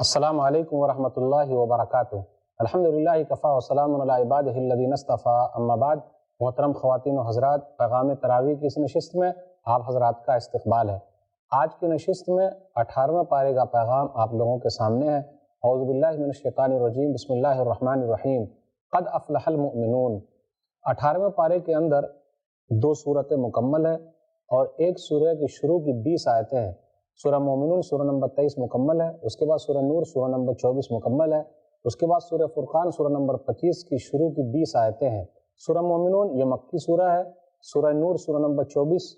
السلام علیکم ورحمۃ اللہ وبرکاتہ۔ الحمدللہ کفا وسلام علی عبادہ الذین اصطفیٰ، اما بعد۔ محترم خواتین و حضرات، پیغام تراویح کی اس نشست میں آپ حضرات کا استقبال ہے۔ آج کی نشست میں 18ویں پارے کا پیغام آپ لوگوں کے سامنے ہے۔ اعوذ باللہ من الشیطان الرجیم، بسم اللہ الرحمن الرحیم۔ قد افلح المؤمنون۔ 18ویں پارے کے اندر 2 صورتیں مکمل ہیں اور ایک سورہ کی شروع کی 20 آیتیں ہیں۔ سورہ مومنون سورہ نمبر 23 مکمل ہے، اس کے بعد سورہ نور سورہ نمبر 24 مکمل ہے، اس کے بعد سورہ فرقان سورہ نمبر 25 کی شروع کی 20 آیتیں ہیں۔ سورہ مومنون یہ مکی سورہ ہے، سورہ نور سورہ نمبر 24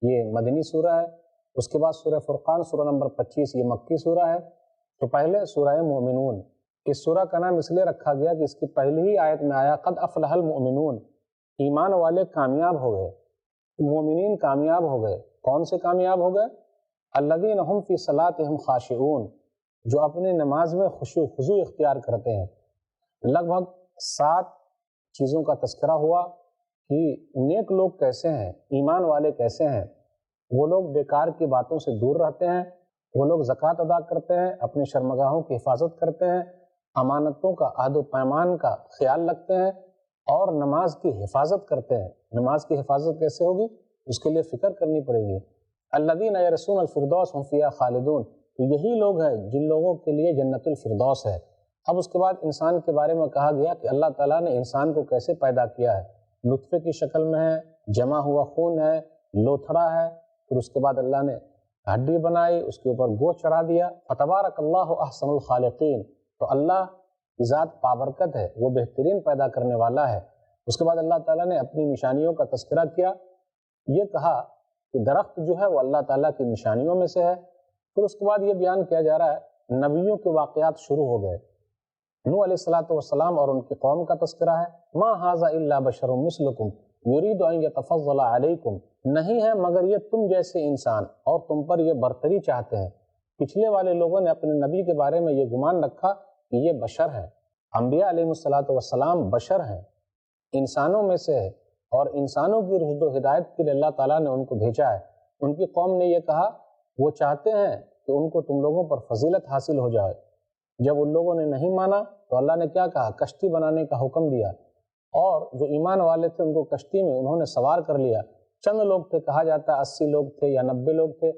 یہ مدنی سورہ ہے، اس کے بعد سورہ فرقان سورہ نمبر 25 یہ مکی سورہ ہے۔ تو پہلے سورہ مومنون، اس سورہ کا نام اس لیے رکھا گیا کہ اس کی پہلی ہی آیت میں آیا قد افلح المؤمنون، ایمان والے کامیاب ہو گئے، مومنین کامیاب ہو گئے۔ کون سے کامیاب ہو گئے؟ الذین هم فی صلاتہم خاشعون، جو اپنی نماز میں خشوع خضوع اختیار کرتے ہیں۔ لگ بھگ 7 چیزوں کا تذکرہ ہوا کہ نیک لوگ کیسے ہیں، ایمان والے کیسے ہیں۔ وہ لوگ بیکار کی باتوں سے دور رہتے ہیں، وہ لوگ زکوٰۃ ادا کرتے ہیں، اپنی شرمگاہوں کی حفاظت کرتے ہیں، امانتوں کا عہد و پیمان کا خیال رکھتے ہیں اور نماز کی حفاظت کرتے ہیں۔ نماز کی حفاظت کیسے ہوگی؟ اس کے لیے فکر کرنی پڑے گی۔ الذین یرثون الفردوس هم فیہا خالدون، تو یہی لوگ ہیں جن لوگوں کے لیے جنت الفردوس ہے۔ اب اس کے بعد انسان کے بارے میں کہا گیا کہ اللہ تعالیٰ نے انسان کو کیسے پیدا کیا ہے۔ نطفے کی شکل میں ہے، جمع ہوا خون ہے، لوتھڑا ہے، پھر اس کے بعد اللہ نے ہڈی بنائی، اس کے اوپر گوشت چڑھا دیا۔ فتبارک اللہ احسن الخالقین، تو اللہ کی ذات بابرکت ہے، وہ بہترین پیدا کرنے والا ہے۔ اس کے بعد اللہ تعالیٰ نے اپنی نشانیوں کا تذکرہ کیا، یہ کہا کہ درخت جو ہے وہ اللہ تعالیٰ کی نشانیوں میں سے ہے۔ پھر اس کے بعد یہ بیان کیا جا رہا ہے نبیوں کے واقعات شروع ہو گئے۔ نوح علیہ السلام اور ان کی قوم کا تذکرہ ہے۔ ما ھذا الا بشر مثلکم یرید ان یتفضل علیکم، نہیں ہے مگر یہ تم جیسے انسان اور تم پر یہ برتری چاہتے ہیں۔ پچھلے والے لوگوں نے اپنے نبی کے بارے میں یہ گمان رکھا کہ یہ بشر ہے۔ انبیاء علیہ السلام بشر ہیں، انسانوں میں سے ہے اور انسانوں کی رشد و ہدایت کے لیے اللہ تعالیٰ نے ان کو بھیجا ہے۔ ان کی قوم نے یہ کہا، وہ چاہتے ہیں کہ ان کو تم لوگوں پر فضیلت حاصل ہو جائے۔ جب ان لوگوں نے نہیں مانا تو اللہ نے کیا کہا؟ کشتی بنانے کا حکم دیا، اور جو ایمان والے تھے ان کو کشتی میں انہوں نے سوار کر لیا۔ چند لوگ تھے، کہا جاتا ہے 80 لوگ تھے یا 90 لوگ تھے۔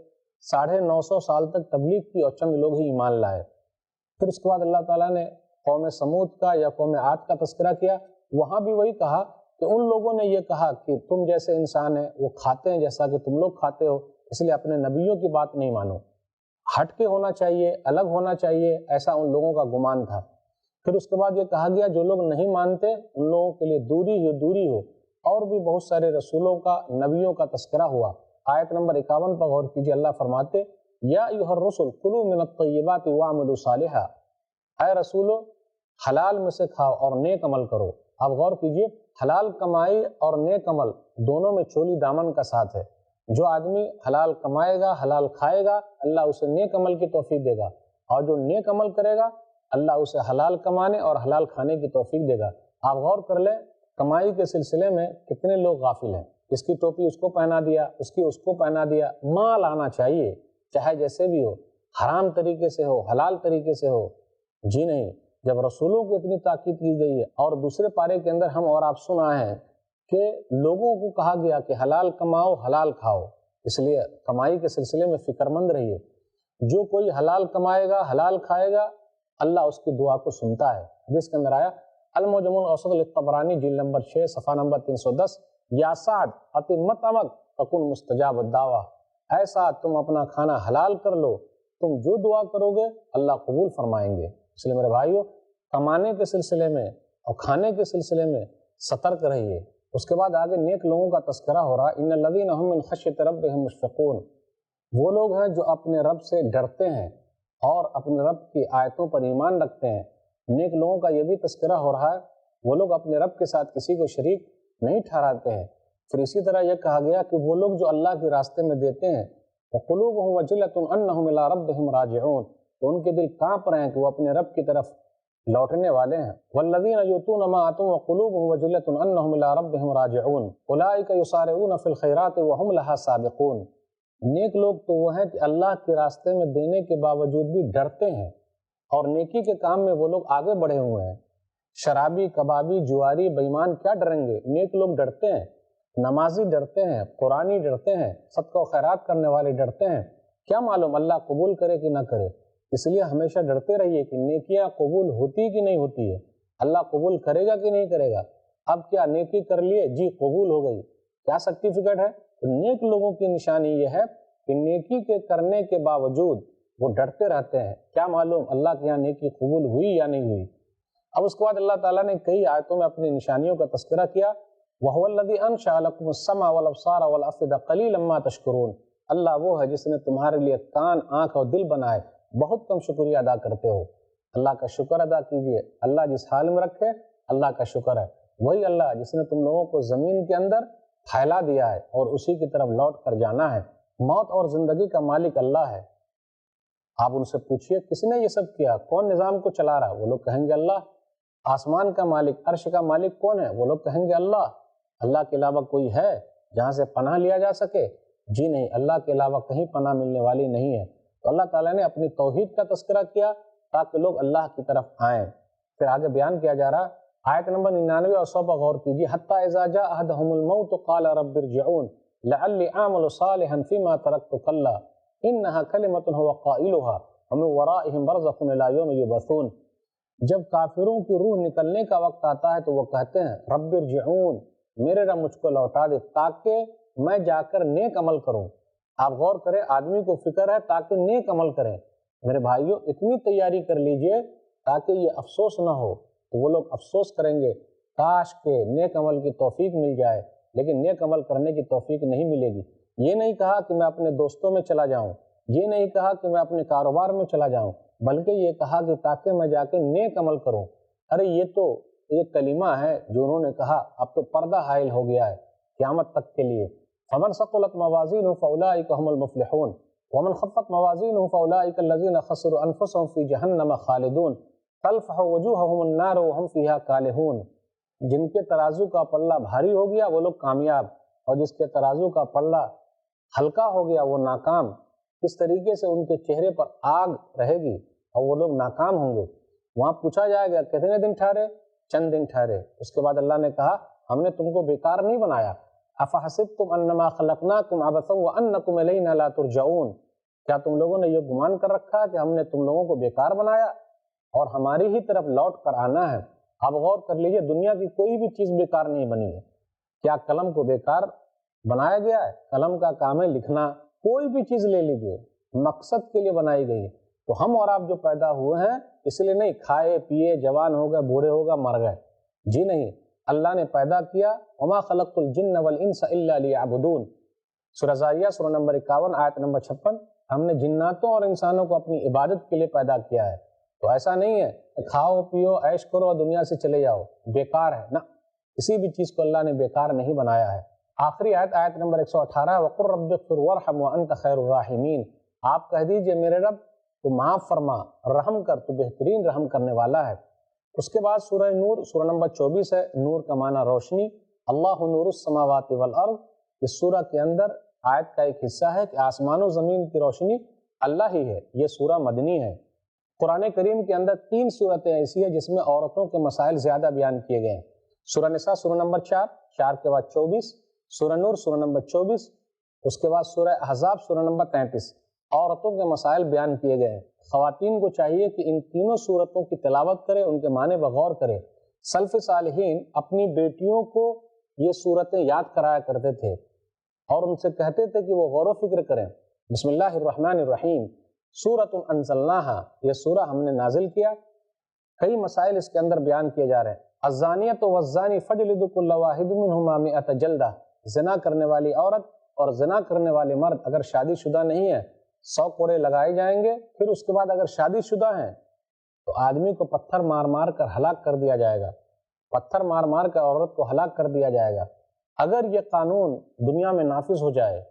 950 سال تک تبلیغ کی اور چند لوگ ہی ایمان لائے۔ پھر اس کے بعد اللہ تعالیٰ نے قوم سمود کا یا قوم عاد کا تذکرہ کیا، وہاں بھی وہی کہا کہ ان لوگوں نے یہ کہا کہ تم جیسے انسان ہیں، وہ کھاتے ہیں جیسا کہ تم لوگ کھاتے ہو، اس لیے اپنے نبیوں کی بات نہیں مانو، ہٹ کے ہونا چاہیے، الگ ہونا چاہیے، ایسا ان لوگوں کا گمان تھا۔ پھر اس کے بعد یہ کہا گیا جو لوگ نہیں مانتے ان لوگوں کے لیے دوری ہو، اور بھی بہت سارے رسولوں کا، نبیوں کا تذکرہ ہوا۔ آیت نمبر 51 پر غور کیجیے، اللہ فرماتے یا ایھا الرسل کلوا من الطیبات واعملوا صالحا، اے رسولو حلال میں سے کھاؤ اور نیک عمل کرو۔ اب غور کیجیے، حلال کمائی اور نیک عمل دونوں میں چولی دامن کا ساتھ ہے۔ جو آدمی حلال کمائے گا، حلال کھائے گا، اللہ اسے نیک عمل کی توفیق دے گا، اور جو نیک عمل کرے گا اللہ اسے حلال کمانے اور حلال کھانے کی توفیق دے گا۔ آپ غور کر لیں، کمائی کے سلسلے میں کتنے لوگ غافل ہیں۔ اس کی ٹوپی اس کو پہنا دیا، اس کی اس کو پہنا دیا۔ مال آنا چاہیے، چاہے جیسے بھی ہو، حرام طریقے سے ہو، حلال طریقے سے ہو، جی نہیں۔ جب رسولوں کو اتنی تاکید کی گئی ہے، اور دوسرے پارے کے اندر ہم اور آپ سن آئے ہیں کہ لوگوں کو کہا گیا کہ حلال کماؤ، حلال کھاؤ، اس لیے کمائی کے سلسلے میں فکر مند رہیے۔ جو کوئی حلال کمائے گا، حلال کھائے گا، اللہ اس کی دعا کو سنتا ہے۔ حدیث کے اندر آیا المعجم الاوسط للطبرانی جلد نمبر 6 صفحہ نمبر 310، یا سعد اطب مطعمک تکن مستجاب الدعوہ، اے سعد تم اپنا کھانا حلال کر لو، تم جو دعا کرو گے اللہ قبول فرمائیں گے۔ اس لیے میرے بھائیو، کمانے کے سلسلے میں اور کھانے کے سلسلے میں سترک رہیے۔ اس کے بعد آگے نیک لوگوں کا تذکرہ ہو رہا، ان الذین هم من خشیۃ ربهم مشفقون، وہ لوگ ہیں جو اپنے رب سے ڈرتے ہیں اور اپنے رب کی آیتوں پر ایمان رکھتے ہیں۔ نیک لوگوں کا یہ بھی تذکرہ ہو رہا ہے، وہ لوگ اپنے رب کے ساتھ کسی کو شریک نہیں ٹھہراتے ہیں۔ پھر اسی طرح یہ کہا گیا کہ وہ لوگ جو اللہ کے راستے میں دیتے ہیں وقلوبهم وجلۃ انہم الی ربہم راجعون، تو ان کے دل کانپ رہے ہیں کہ وہ اپنے رب کی طرف لوٹنے والے ہیں۔ والذین یؤتون ما آتوا وقلوبهم وجلۃ انہم الی ربہم راجعون اولئک یسارعون فی الخیرات وہم لہا سابقون، نیک لوگ تو وہ ہیں کہ اللہ کے راستے میں دینے کے باوجود بھی ڈرتے ہیں اور نیکی کے کام میں وہ لوگ آگے بڑھے ہوئے ہیں۔ شرابی، کبابی، جواری، بےایمان کیا ڈریں گے؟ نیک لوگ ڈرتے ہیں، نمازی ڈرتے ہیں، قرآنی ڈرتے ہیں، صدقہ و خیرات کرنے والے ڈرتے ہیں۔ کیا معلوم اللہ قبول کرے کہ نہ کرے، اس لیے ہمیشہ ڈرتے رہیے کہ نیکیاں قبول ہوتی کہ نہیں ہوتی ہے، اللہ قبول کرے گا کہ نہیں کرے گا۔ اب کیا نیکی کر لیے جی قبول ہو گئی، کیا سرٹیفکیٹ ہے؟ نیک لوگوں کی نشانی یہ ہے کہ نیکی کے کرنے کے باوجود وہ ڈرتے رہتے ہیں، کیا معلوم اللہ کے یہاں نیکی قبول ہوئی یا نہیں ہوئی۔ اب اس کے بعد اللہ تعالیٰ نے کئی آیتوں میں اپنی نشانیوں کا تذکرہ کیا۔ وَهُوَ الَّذِي أَنشَأَ لَكُمُ السَّمْعَ وَالْأَبْصَارَ وَالْأَفْئِدَةَ قَلِيلًا مَا تَشْكُرُونَ۔ اللہ وہ ہے جس نے تمہارے لیے کان، آنکھ اور دل بنائے، بہت کم شکریہ ادا کرتے ہو۔ اللہ کا شکر ادا کیجئے، اللہ جس حال میں رکھے اللہ کا شکر ہے۔ وہی اللہ جس نے تم لوگوں کو زمین کے اندر پھیلا دیا ہے اور اسی کی طرف لوٹ کر جانا ہے۔ موت اور زندگی کا مالک اللہ ہے۔ آپ ان سے پوچھئے کس نے یہ سب کیا، کون نظام کو چلا رہا ہے؟ وہ لوگ کہیں گے اللہ۔ آسمان کا مالک، عرش کا مالک کون ہے؟ وہ لوگ کہیں گے اللہ۔ اللہ کے علاوہ کوئی ہے جہاں سے پناہ لیا جا سکے؟ جی نہیں، اللہ کے علاوہ کہیں پناہ ملنے والی نہیں ہے۔ تو اللہ تعالیٰ نے اپنی توحید کا تذکرہ کیا تاکہ لوگ اللہ کی طرف آئیں۔ پھر آگے بیان کیا جا رہا، آیت نمبر 99 اور 100 پر غور کیجیے۔ حتی اذا جاء احدهم الموت قال رب ارجعون لعلی اعمل صالحا فیما ترکت کلا انہا کلمۃ هو قائلها ومن ورائهم برزخ الی یوم یبعثون۔ جب کافروں کی روح نکلنے کا وقت آتا ہے تو وہ کہتے ہیں رب ارجعون، میرے رب مجھ کو لوٹا دے تاکہ میں جا کر نیک عمل کروں۔ آپ غور کریں، آدمی کو فکر ہے تاکہ نیک عمل کریں۔ میرے بھائیوں اتنی تیاری کر لیجئے تاکہ یہ افسوس نہ ہو، تو وہ لوگ افسوس کریں گے کاش کہ نیک عمل کی توفیق مل جائے، لیکن نیک عمل کرنے کی توفیق نہیں ملے گی۔ یہ نہیں کہا کہ میں اپنے دوستوں میں چلا جاؤں، یہ نہیں کہا کہ میں اپنے کاروبار میں چلا جاؤں، بلکہ یہ کہا کہ تاکہ میں جا کے نیک عمل کروں۔ ارے یہ تو ایک کلمہ ہے جو انہوں نے کہا، اب تو پردہ حائل ہو گیا ہے قیامت تک کے لیے۔ فمن ثقلت موازینہ فاولئک هم المفلحون ومن خفت موازینہ فاولئک الذین خسروا انفسهم فی جہنم خالدون تلفح وجوہہم النار وہم فیہا کالحون۔ جن کے ترازو کا پلہ بھاری ہو گیا وہ لوگ کامیاب، اور جس کے ترازو کا پلہ ہلکا ہو گیا وہ ناکام۔ کس طریقے سے ان کے چہرے پر آگ رہے گی اور وہ لوگ ناکام ہوں گے۔ وہاں پوچھا جائے گا کتنے دن ٹھہرے؟ چند دن ٹھہرے۔ اس کے بعد اللہ نے کہا ہم نے تم کو بیکار نہیں بنایا۔ افحسبتم انما خلقناکم عبثا وانکم الینا لا ترجعون۔ کیا تم لوگوں نے یہ گمان کر رکھا کہ ہم نے تم لوگوں کو بیکار بنایا اور ہماری ہی طرف لوٹ کر آنا ہے؟ اب غور کر لیجئے، دنیا کی کوئی بھی چیز بیکار نہیں بنی ہے۔ کیا قلم کو بیکار بنایا گیا ہے؟ قلم کا کام ہے لکھنا۔ کوئی بھی چیز لے لیجئے مقصد کے لیے بنائی گئی ہے۔ تو ہم اور آپ جو پیدا ہوئے ہیں اس لیے نہیں کھائے پیے جوان ہو گئے بوڑھے ہو گئے مر گئے، جی نہیں، اللہ نے پیدا کیا۔ وما خلقت الجن والانس الا لیعبدون، سورہ زاریہ سورہ نمبر 51 آیت نمبر 56۔ ہم نے جناتوں اور انسانوں کو اپنی عبادت کے لیے پیدا کیا ہے۔ تو ایسا نہیں ہے کھاؤ پیو عیش کرو اور دنیا سے چلے جاؤ، بیکار ہے نہ، کسی بھی چیز کو اللہ نے بیکار نہیں بنایا ہے۔ آخری آیت، آیت نمبر 118، وَقُلْ رَبِّ اغْفِرْ وَارْحَمْ وَأَنْتَ خَيْرُ الرَّاحِمِينَ۔ آپ کہہ دیجئے میرے رب تو معاف فرما، رحم کر، تو بہترین رحم کرنے والا ہے۔ اس کے بعد سورہ نور سورہ نمبر 24 ہے۔ نور کا معنی روشنی، اللہ نور السماوات والارض۔ اس سورہ کے اندر آیت کا ایک حصہ ہے کہ آسمان و زمین کی روشنی اللہ ہی ہے۔ یہ سورہ مدنی ہے۔ قرآن کریم کے اندر 3 صورتیں ایسی ہیں جس میں عورتوں کے مسائل زیادہ بیان کیے گئے ہیں۔ سورہ نساء سورہ نمبر 4، 4 کے بعد 24، سورہ نور سورہ نمبر 24، اس کے بعد سورہ احزاب سورہ نمبر 33۔ عورتوں کے مسائل بیان کیے گئے ہیں۔ خواتین کو چاہیے کہ ان تینوں صورتوں کی تلاوت کرے، ان کے معنی بغور کرے۔ سلف صالحین اپنی بیٹیوں کو یہ صورتیں یاد کرایا کرتے تھے اور ان سے کہتے تھے کہ وہ غور و فکر کریں۔ بسم اللہ الرحمن الرحیم، سورۃ انزلناہا، یہ سورہ ہم نے نازل کیا۔ کئی مسائل اس کے اندر بیان کیے جا رہے ہیں۔ الزانیۃ والزانی فاجلدوا کل واحد منہما 100 جلدہ، زنا کرنے والی عورت اور زنا کرنے والے مرد اگر شادی شدہ نہیں ہے 100 کوڑے لگائے جائیں گے۔ پھر اس کے بعد اگر شادی شدہ ہیں تو آدمی کو پتھر مار مار کر ہلاک کر دیا جائے گا، پتھر مار مار کر عورت کو ہلاک کر دیا جائے گا۔ اگر یہ قانون دنیا میں نافذ ہو جائے،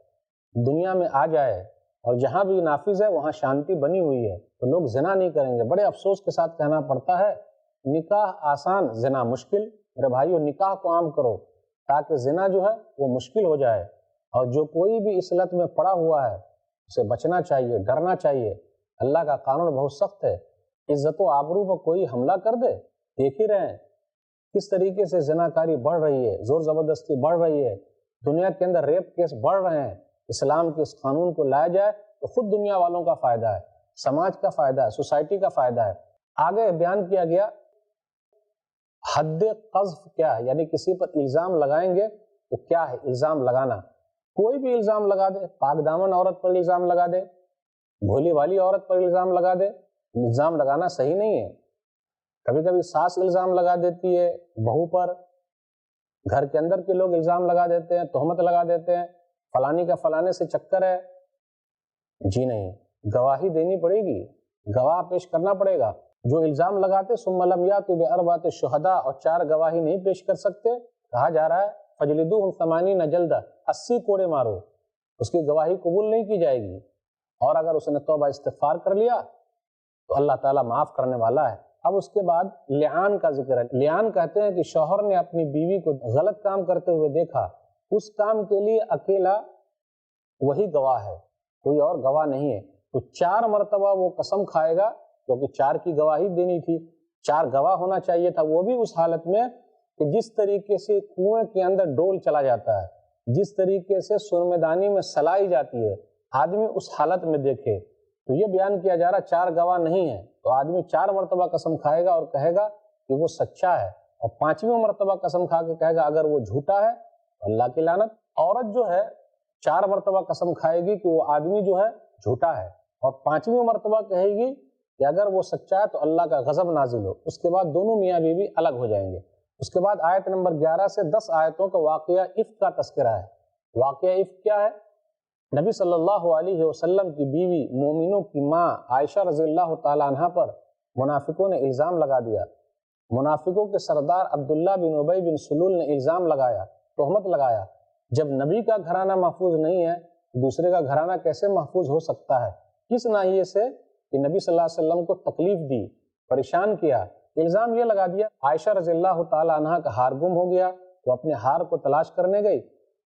دنیا میں آ جائے، اور جہاں بھی نافذ ہے وہاں شانتی بنی ہوئی ہے، تو لوگ زنا نہیں کریں گے۔ بڑے افسوس کے ساتھ کہنا پڑتا ہے نکاح آسان زنا مشکل۔ میرے بھائیو نکاح کو عام کرو تاکہ زنا جو ہے وہ مشکل ہو جائے، اور جو کوئی بھی اس لت میں پڑا ہوا ہے اسے بچنا چاہیے، ڈرنا چاہیے۔ اللہ کا قانون بہت سخت ہے۔ عزت و آبرو پر کوئی حملہ کر دے؟ دیکھ ہی رہے ہیں کس طریقے سے زناکاری بڑھ رہی ہے، زور زبردستی بڑھ رہی ہے، دنیا کے اندر ریپ کیس بڑھ رہے ہیں۔ اسلام کے اس قانون کو لایا جائے تو خود دنیا والوں کا فائدہ ہے، سماج کا فائدہ ہے، سوسائٹی کا فائدہ ہے۔ آگے بیان کیا گیا حد قذف کیا ہے، یعنی کسی پر الزام لگائیں گے تو کیا ہے الزام لگانا؟ کوئی بھی الزام لگا دے، پاک دامن عورت پر الزام لگا دے، بھولی والی عورت پر الزام لگا دے، الزام لگانا صحیح نہیں ہے۔ کبھی کبھی ساس الزام لگا دیتی ہے بہو پر، گھر کے اندر کے لوگ الزام لگا دیتے ہیں، تہمت لگا دیتے ہیں، فلانی کا فلانے سے چکر ہے۔ جی نہیں، گواہی دینی پڑے گی، گواہ پیش کرنا پڑے گا۔ جو الزام لگاتے ثم لم یاتوا باربعۃ شہداء اور 4 گواہی نہیں پیش کر سکتے، کہا جا رہا ہے فجلدوہم 80 جلدہ، 80 کوڑے مارو، اس کی گواہی قبول نہیں کی جائے گی۔ اور اگر اس نے توبہ استغفار کر لیا تو اللہ تعالیٰ معاف کرنے والا ہے۔ اب اس کے بعد لعان کا ذکر ہے۔ لعان کہتے ہیں کہ شوہر نے اپنی بیوی کو غلط کام کرتے ہوئے دیکھا، اس کام کے لیے اکیلا وہی گواہ ہے، کوئی اور گواہ نہیں ہے، تو 4 مرتبہ وہ قسم کھائے گا، کیونکہ 4 کی گواہی دینی تھی، 4 گواہ ہونا چاہیے تھا، وہ بھی اس حالت میں کہ جس طریقے سے کنویں کے اندر ڈول چلا جاتا ہے، جس طریقے سے سرمے دانی میں سلائی جاتی ہے، آدمی اس حالت میں دیکھے۔ تو یہ بیان کیا جا رہا 4 گواہ نہیں ہے، تو آدمی 4 مرتبہ قسم کھائے گا اور کہے گا کہ وہ سچا ہے، اور 5ویں مرتبہ قسم کھا کے کہے گا اگر وہ جھوٹا ہے تو اللہ کی لعنت۔ عورت جو ہے 4 مرتبہ قسم کھائے گی کہ وہ آدمی جو ہے جھوٹا ہے، اور 5ویں مرتبہ کہے گی کہ اگر وہ سچا ہے تو اللہ کا غضب نازل ہو۔ اس کے بعد دونوں میاں بیوی الگ ہو جائیں گے۔ اس کے بعد آیت نمبر 11 سے 10 آیتوں کا واقعہ افک کا تذکرہ ہے۔ واقعہ افک کیا ہے؟ نبی صلی اللہ علیہ وسلم کی بیوی مومنوں کی ماں عائشہ رضی اللہ تعالیٰ عنہ پر منافقوں نے الزام لگا دیا۔ منافقوں کے سردار عبداللہ بن ابی بن سلول نے الزام لگایا، تہمت لگایا، جب نبی کا گھرانہ محفوظ نہیں ہے دوسرے کا گھرانہ کیسے محفوظ ہو سکتا ہے؟ کس ناحیے سے کہ نبی صلی اللہ علیہ وسلم کو تکلیف دی، پریشان کیا۔ الزام یہ لگا دیا عائشہ رضی اللہ تعالیٰ عنہ کا ہار گم ہو گیا، وہ اپنے ہار کو تلاش کرنے گئی،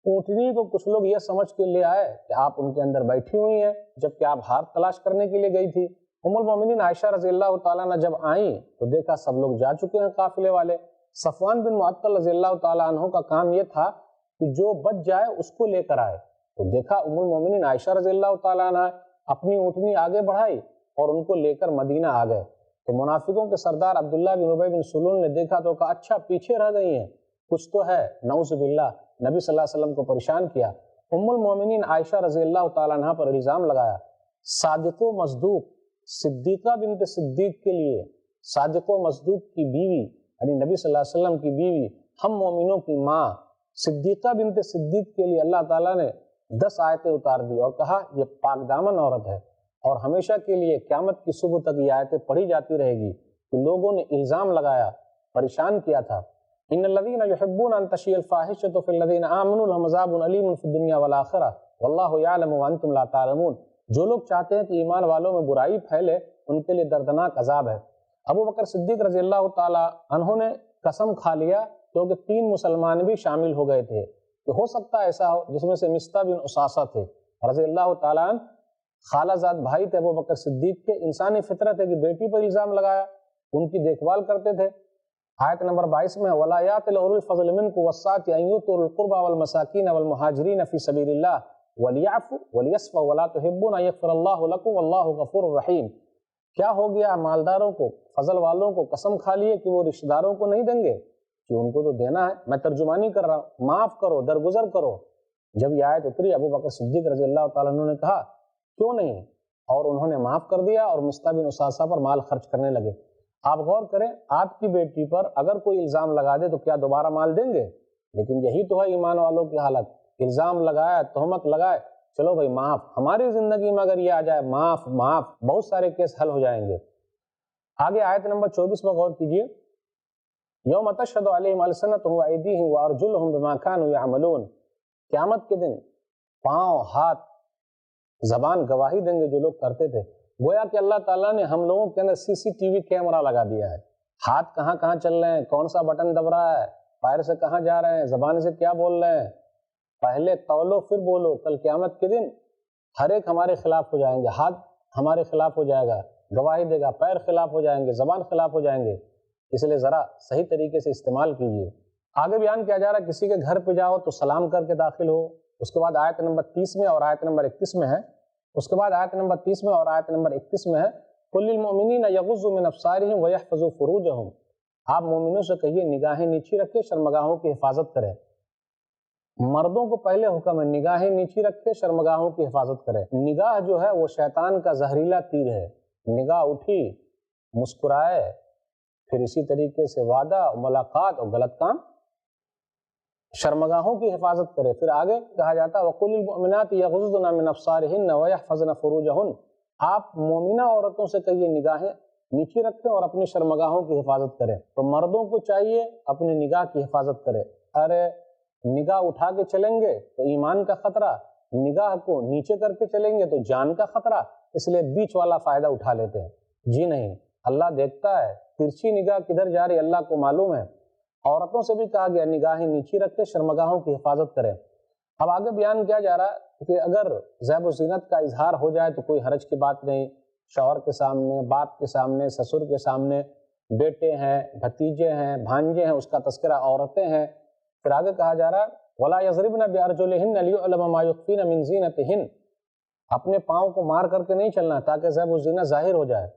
اونٹنی کو کچھ لوگ یہ سمجھ کے لے آئے کہ آپ ان کے اندر بیٹھی ہوئی ہیں، جبکہ آپ ہار تلاش کرنے کے لیے گئی تھی۔ ام المومنین عائشہ رضی اللہ تعالیٰ عنہ جب آئیں تو دیکھا سب لوگ جا چکے ہیں قافلے والے۔ صفوان بن معطل رضی اللہ تعالیٰ عنہ کا کام یہ تھا کہ جو بچ جائے اس کو لے کر آئے، تو دیکھا ام المومنین عائشہ رضی اللہ تعالیٰ عنہ اپنی اونٹنی آگے بڑھائی اور ان کو لے کر مدینہ آ گئے۔ تو منافقوں کے سردار عبداللہ بن ابی بن سلول نے دیکھا تو کہا اچھا پیچھے رہ گئی ہیں، کچھ تو ہے، نعوذ باللہ، نبی صلی اللہ علیہ وسلم کو پریشان کیا۔ ام المومنین عائشہ رضی اللہ تعالیٰ عنہ پر الزام لگایا۔ صادق و مصدوق صدیقہ بنت صدیق کے لیے، صادق و مصدوق کی بیوی یعنی نبی صلی اللہ علیہ وسلم کی بیوی، ہم مومنوں کی ماں صدیقہ بنت صدیق کے لیے اللہ تعالیٰ نے 10 آیتیں اتار دی اور کہا یہ پاک دامن عورت ہے، اور ہمیشہ کے لیے قیامت کی صبح تک یہ آیتیں پڑھی جاتی رہے گی کہ لوگوں نے الزام لگایا، پریشان کیا تھا۔ ان الذین یحبون ان تشیع الفاحشۃ فی الذین آمنوا لهم عذاب علیم فی الدنیا والآخرہ واللہ یعلم وانتم لا تعلمون۔ جو لوگ چاہتے ہیں کہ ایمان والوں میں برائی پھیلے ان کے لیے دردناک عذاب ہے۔ ابو بکر صدیق رضی اللہ تعالیٰ عنہ نے قسم کھا لیا کیونکہ 3 مسلمان بھی شامل ہو گئے تھے کہ ہو سکتا ہے ایسا ہو، جس میں سے مصطح بن اساسہ تھے رضی اللہ تعالیٰ عنہ، خالہ زاد بھائی تھے ابو بکر صدیق کے۔ انسانی فطرت ہے کہ بیٹی پر الزام لگایا، ان کی دیکھ بھال کرتے تھے۔ آیت نمبر 22 میں وَلَا يَأْتَلِ أُولُو الْفَضْلِ مِنْكُمْ وَالسَّعَةِ أَنْ يُؤْتُوا أُولِي الْقُرْبَى وَالْمَسَاكِينَ وَالْمُهَاجِرِينَ فِي سَبِيلِ اللَّهِ وَلْيَعْفُوا وَلْيَصْفَحُوا وَلَا تُحِبُّونَ أَن يَغْفِرَ اللَّهُ لَكُمْ وَاللَّهُ غَفُورٌ رَحِيمٌ۔ کیا ہو گیا مالداروں کو، فضل والوں کو قسم کھا لیے کہ وہ رشتہ داروں کو نہیں دیں گے، کہ ان کو تو دینا ہے، میں ترجمانی کر رہا ہوں، معاف کرو، درگزر کرو۔ جب یہ آیت اتری ابو بکر صدیق رضی اللہ تعالیٰ عنہ نے کہا کیوں نہیں، اور انہوں نے معاف کر دیا اور مصطح بن اساسہ پر مال خرچ کرنے لگے۔ آپ غور کریں، آپ کی بیٹی پر اگر کوئی الزام لگا دے تو کیا دوبارہ مال دیں گے؟ لیکن یہی تو ہے ایمان والوں کی حالت، الزام لگایا، تہمت لگائے، چلو بھائی معاف۔ ہماری زندگی میں اگر یہ آ جائے معاف معاف، بہت سارے کیس حل ہو جائیں گے۔ آگے آیت نمبر 24 میں غور کیجئے، یوم تشہد علیہم السنتہم وایدیہم وارجلہم بما کانوا یعملون۔ قیامت کے دن پاؤں، ہاتھ، زبان گواہی دیں گے جو لوگ کرتے تھے۔ گویا کہ اللہ تعالیٰ نے ہم لوگوں کے اندر CCTV کیمرہ لگا دیا ہے، ہاتھ کہاں کہاں چل رہے ہیں، کون سا بٹن دب رہا ہے، پیر سے کہاں جا رہے ہیں، زبان سے کیا بول رہے ہیں۔ پہلے تولو پھر بولو، کل قیامت کے دن ہر ایک ہمارے خلاف ہو جائیں گے، ہاتھ ہمارے خلاف ہو جائے گا، گواہی دے گا، پیر خلاف ہو جائیں گے، زبان خلاف ہو جائیں گے، اس لیے ذرا صحیح طریقے سے استعمال کیجیے۔ آگے بیان کیا جا رہا ہے کسی کے گھر پہ جاؤ تو سلام کر کے داخل ہو۔ اس کے بعد آیت نمبر 30 میں اور آیت نمبر 31 میں ہے، اس کے بعد آیت نمبر 30 میں اور آیت نمبر 31 میں ہے قُلْ لِلْمُؤْمِنِينَ يَغُضُّوا مِنْ أَبْصَارِهِمْ وَيَحْفَظُوا فُرُوجَهُمْ، آپ مومنوں سے کہیے نگاہیں نیچی رکھے، شرمگاہوں کی حفاظت کرے۔ مردوں کو پہلے حکم ہے نگاہیں نیچی رکھے، شرمگاہوں کی حفاظت کرے۔ نگاہ جو ہے وہ شیطان کا زہریلا تیر ہے، نگاہ اٹھی، مسکرائے، پھر اسی طریقے سے وعدہ، ملاقات اور غلط کام، شرمگاہوں کی حفاظت کرے۔ پھر آگے کہا جاتا ہے وَقُلِ الْمُؤْمِنَاتِ يَغْضُضْنَ مِنْ أَبْصَارِهِنَّ وَيَحْفَظْنَ فُرُوجَهُنَّ، آپ مومنہ عورتوں سے کہیے نگاہیں نیچی رکھیں اور اپنی شرمگاہوں کی حفاظت کریں۔ تو مردوں کو چاہیے اپنی نگاہ کی حفاظت کرے۔ ارے نگاہ اٹھا کے چلیں گے تو ایمان کا خطرہ، نگاہ کو نیچے کر کے چلیں گے تو جان کا خطرہ، اس لیے بیچ والا فائدہ اٹھا لیتے ہیں۔ جی نہیں، اللہ دیکھتا ہے، ترچھی نگاہ کدھر جا رہی اللہ کو معلوم ہے۔ عورتوں سے بھی کہا گیا نگاہیں نیچی رکھے، شرمگاہوں کی حفاظت کریں۔ اب آگے بیان کیا جا رہا ہے کہ اگر زیب و زینت کا اظہار ہو جائے تو کوئی حرج کی بات نہیں، شوہر کے سامنے، باپ کے سامنے، سسر کے سامنے، بیٹے ہیں، بھتیجے ہیں، بھانجے ہیں، اس کا تذکرہ عورتیں ہیں۔ پھر آگے کہا جا رہا ہے وَلَا يَضْرِبْنَ بِأَرْجُلِهِنَّ لِيُعْلَمَ مَا يُخْفِينَ مِنْ زِينَتِهِنَّ، اپنے پاؤں کو مار کر کے نہیں چلنا تاکہ زیب و زینت ظاہر ہو جائے۔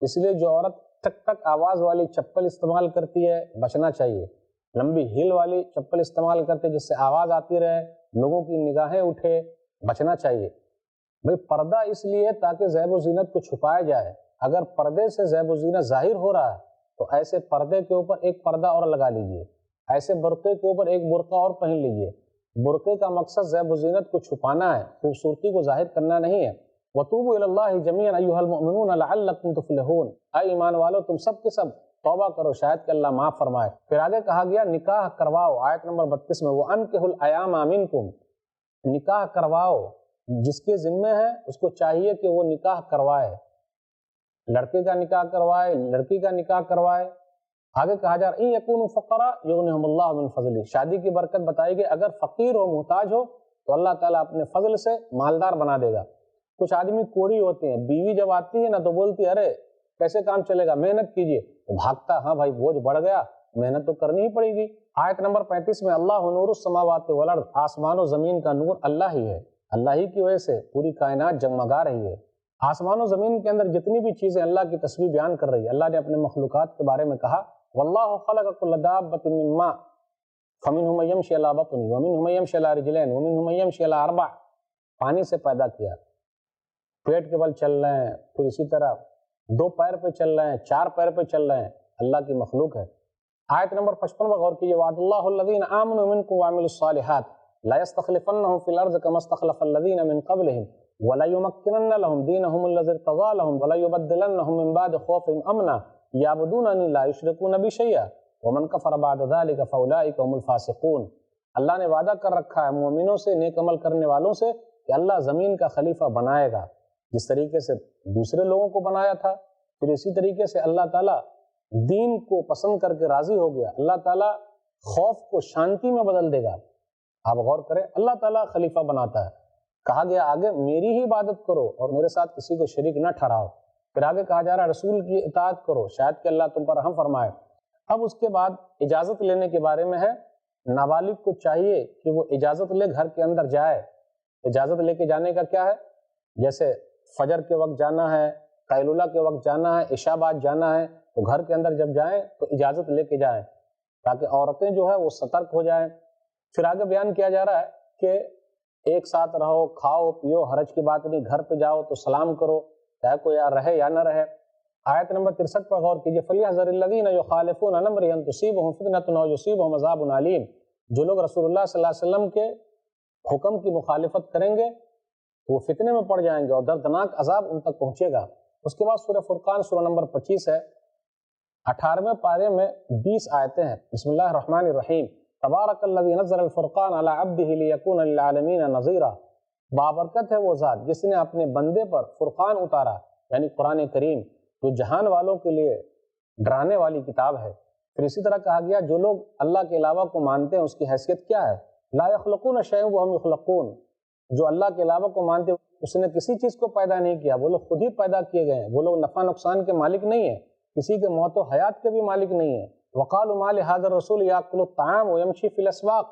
اس لیے جو عورت ٹک ٹک آواز والی چپل استعمال کرتی ہے بچنا چاہیے، لمبی ہیل والی چپل استعمال کرتے جس سے آواز آتی رہے، لوگوں کی نگاہیں اٹھے، بچنا چاہیے۔ بھئی پردہ اس لیے تاکہ زیب و زینت کو چھپایا جائے، اگر پردے سے زیب و زینت ظاہر ہو رہا ہے تو ایسے پردے کے اوپر ایک پردہ اور لگا لیجئے، ایسے برقعے کے اوپر ایک برقع اور پہن لیجئے۔ برقعے کا مقصد زیب و زینت کو چھپانا ہے، خوبصورتی کو ظاہر کرنا نہیں ہے۔ وَتُوبُوا إِلَى اللَّهِ جَمِيعًا أَيُّهَا الْمُؤْمِنُونَ لَعَلَّكُمْ تُفْلِحُونَ، اے ایمان والو تم سب کے سب توبہ کرو شاید کہ اللہ معاف فرمائے۔ پھر آگے کہا گیا نکاح کرواؤ، آیت نمبر 32 میں وَأَنكِحُوا الْأَيَامَ مِنكُمْ، نکاح کرواؤ، جس کے ذمہ ہے اس کو چاہیے کہ وہ نکاح کروائے، لڑکے کا نکاح کروائے، لڑکی کا نکاح کروائے۔ آگے کہا جا رہا ہے يَكُونُوا فُقَرَاءَ يُغْنِهُمُ اللَّهُ مِنْ فَضْلِهِ، شادی کی برکت بتائی گئی، اگر فقیر ہو، محتاج ہو تو اللہ تعالیٰ اپنے فضل سے مالدار بنا دے گا۔ کچھ آدمی کوڑی ہوتے ہیں، بیوی جب آتی ہے نا تو بولتی ہے ارے کیسے کام چلے گا، محنت کیجئے، تو بھاگتا ہاں بھائی بوجھ بڑھ گیا، محنت تو کرنی ہی پڑے گی۔ آیت نمبر 35 میں اللہ نور السماوات والارض، آسمان و زمین کا نور اللہ ہی ہے، اللہ ہی کی وجہ سے پوری کائنات جگمگا رہی ہے۔ آسمان و زمین کے اندر جتنی بھی چیزیں اللہ کی تسبیح بیان کر رہی ہے، اللہ نے اپنے مخلوقات کے بارے میں کہا وَاللَّهُ خَلَقَ كُلَّ دَابَّةٍ مِّن مَّاءٍ فَمِنْهُم مَّن يَمْشِي عَلَىٰ بَطْنِهِ وَمِنْهُم مَّن يَمْشِي عَلَىٰ رِجْلَيْنِ وَمِنْهُم مَّن يَمْشِي عَلَىٰ أَرْبَعٍ، پانی سے پیدا کیا، پیٹ کے بل چل رہے ہیں، پھر اسی طرح 2 پیر پہ چل رہے ہیں، 4 پیر پہ چل رہے ہیں، اللہ کی مخلوق ہے۔ آیت نمبر 55 میں غور کیجئے وعد اللہ الذین آمنوا منکم وعملوا الصالحات لا يستخلفنهم في الارض كما استخلف الذین من قبلهم وَلَيُمَكِّنَنَّ لَهُمْ دِينَهُمُ الَّذِي ارْتَضَىٰ لَهُمْ وَلَيُبَدِّلَنَّهُم مِّن بَعْدِ خَوْفِهِمْ أَمْنًا يَعْبُدُونَنِي لَا يُشْرِكُونَ بِي شَيْئًا وَمَن كَفَرَ بَعْدَ ذَٰلِكَ فَأُولَٰئِكَ هُمُ الْفَاسِقُونَ۔ اللہ نے وعدہ کر رکھا ہے مومنوں سے، نیک عمل کرنے والوں سے کہ اللہ زمین کا خلیفہ بنائے گا، جس طریقے سے دوسرے لوگوں کو بنایا تھا۔ پھر اسی طریقے سے اللہ تعالیٰ دین کو پسند کر کے راضی ہو گیا، اللہ تعالیٰ خوف کو شانتی میں بدل دے گا۔ آپ غور کریں، اللہ تعالیٰ خلیفہ بناتا ہے، کہا گیا آگے میری ہی عبادت کرو اور میرے ساتھ کسی کو شریک نہ ٹھہراؤ۔ پھر آگے کہا جا رہا ہے رسول کی اطاعت کرو شاید کہ اللہ تم پر رحم فرمائے۔ اب اس کے بعد اجازت لینے کے بارے میں ہے، نابالغ کو چاہیے کہ وہ اجازت لے گھر کے اندر جائے۔ اجازت لے کے جانے کا کیا ہے؟ جیسے فجر کے وقت جانا ہے، قیلولہ کے وقت جانا ہے، عشاء بعد جانا ہے، تو گھر کے اندر جب جائیں تو اجازت لے کے جائیں تاکہ عورتیں جو ہے وہ سترک ہو جائیں۔ پھر آگے بیان کیا جا رہا ہے کہ ایک ساتھ رہو، کھاؤ پیو، حرج کی بات نہیں، گھر پہ جاؤ تو سلام کرو چاہے کوئی رہے یا نہ رہے۔ آیت نمبر 63 پر غور کیجئے فَلْيَحْذَرِ الَّذِينَ يُخَالِفُونَ عَنْ أَمْرِهِ أَن تُصِيبَهُمْ فِتْنَةٌ أَوْ يُصِيبَهُمْ عَذَابٌ أَلِيمٌ، جو لوگ رسول اللہ صلی اللہ علیہ وسلم کے حکم کی مخالفت کریں گے وہ فتنے میں پڑ جائیں گے اور دردناک عذاب ان تک پہنچے گا۔ اس کے بعد سورہ فرقان سورہ نمبر 25 ہے، 18ویں پارے میں 20 آیتیں ہیں۔ بسم اللہ الرحمن الرحیم، تبارک الذی نزل الفرقان علی عبدہ لیکون للعالمین نذیرا، بابرکت ہے وہ ذات جس نے اپنے بندے پر فرقان اتارا، یعنی قرآن کریم، جو جہان والوں کے لیے ڈرانے والی کتاب ہے۔ پھر اسی طرح کہا گیا جو لوگ اللہ کے علاوہ کو مانتے ہیں اس کی حیثیت کیا ہے؟ لا یخلقون شیئا وہم یخلقون، جو اللہ کے علاوہ کو مانتے ہیں اس نے کسی چیز کو پیدا نہیں کیا، وہ لوگ خود ہی پیدا کیے گئے ہیں، وہ لوگ نفع نقصان کے مالک نہیں ہیں، کسی کے موت و حیات کے بھی مالک نہیں ہیں۔ وقالوا ما لهذا الرسول ياكل الطعام ويمشي في الاسواق،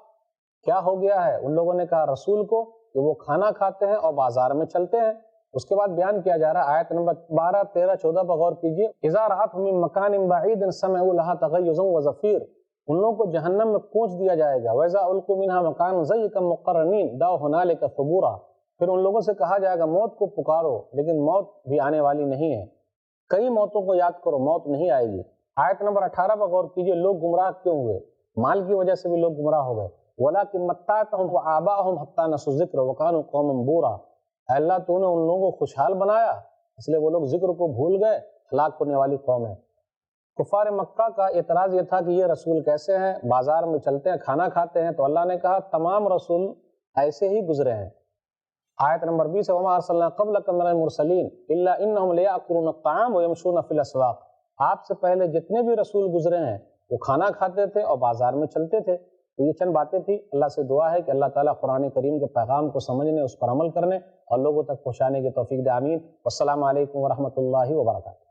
کیا ہو گیا ہے ان لوگوں نے کہا رسول کو کہ وہ کھانا کھاتے ہیں اور بازار میں چلتے ہیں۔ اس کے بعد بیان کیا جا رہا ہے آیت نمبر 12، 13، 14 پر غور کیجیے۔ اذا رأتهم من مكان بعيد سمعوا لها تغيظا وزفير، ان لوگوں کو جہنم میں کوچ دیا جائے گا۔ وَإِذَا أُلْقُوا مِنْهَا مَكَانًا ضَيِّقًا مُقَرَّنِينَ دَعَوْا هُنَالِكَ ثُبُورًا، پھر ان لوگوں سے کہا جائے گا موت کو پکارو، لیکن موت بھی آنے والی نہیں ہے، کئی موتوں کو یاد کرو، موت نہیں آئے گی۔ آیت نمبر 18 پر غور کیجیے، لوگ گمراہ کیوں ہوئے؟ مال کی وجہ سے بھی لوگ گمراہ ہو گئے۔ وَلَٰكِن مَتَّعْتَهُمْ وَآبَاءَهُمْ حَتَّىٰ نَسُوا الذِّكْرَ وَكَانُوا قَوْمًا بُورًا، اے اللہ تو نے ان لوگوں کو خوشحال بنایا اس لیے وہ لوگ ذکر کو بھول گئے، ہلاک ہونے والی قوم ہے۔ کفار مکہ کا اعتراض یہ تھا کہ یہ رسول کیسے ہیں، بازار میں چلتے ہیں، کھانا کھاتے ہیں، تو اللہ نے کہا تمام رسول ایسے ہی گزرے ہیں۔ آیت نمبر 20، وَمَا أَرْسَلْنَا قَبْلَكَ مِنَ الْمُرْسَلِينَ إِلَّا إِنَّهُمْ لَيَأْكُلُونَ الطَّعَامَ وَيَمْشُونَ فِي الْأَسْوَاقِ، آپ سے پہلے جتنے بھی رسول گزرے ہیں وہ کھانا کھاتے تھے اور بازار میں چلتے تھے۔ تو یہ چند باتیں تھیں، اللہ سے دعا ہے کہ اللہ تعالیٰ قرآن کریم کے پیغام کو سمجھنے، اس پر عمل کرنے اور لوگوں تک پہنچانے کی توفیق دے، آمین۔ والسلام علیکم ورحمۃ اللہ وبرکاتہ۔